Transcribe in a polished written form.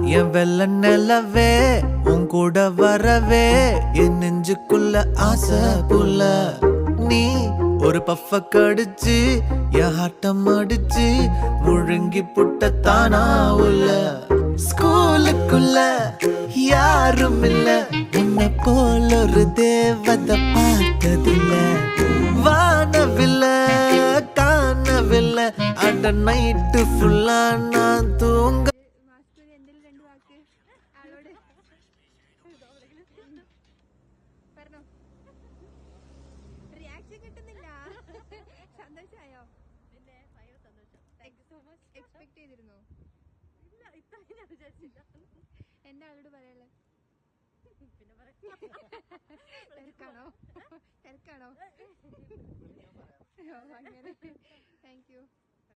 என் வெள்ள நிலவே உன் கூட வரவே என் நெஞ்சுக்குள்ள ஆசை புள்ள நீ ஒரு பஃப கடிச்சு என் ஆட்டம் அடிச்சு முழுங்கி புட்ட தானா உள்ள ஸ்கூலுக்குள்ள யாரும் இல்ல உன்னை போல ஒரு தேவதை பார்த்ததில்ல வானவில்ல காணவில்ல அட நைட்டு ஃபுல்லா நான் தூங்க എന്താ ആളോട് പറയാ തിരക്കാണോ അങ്ങനെ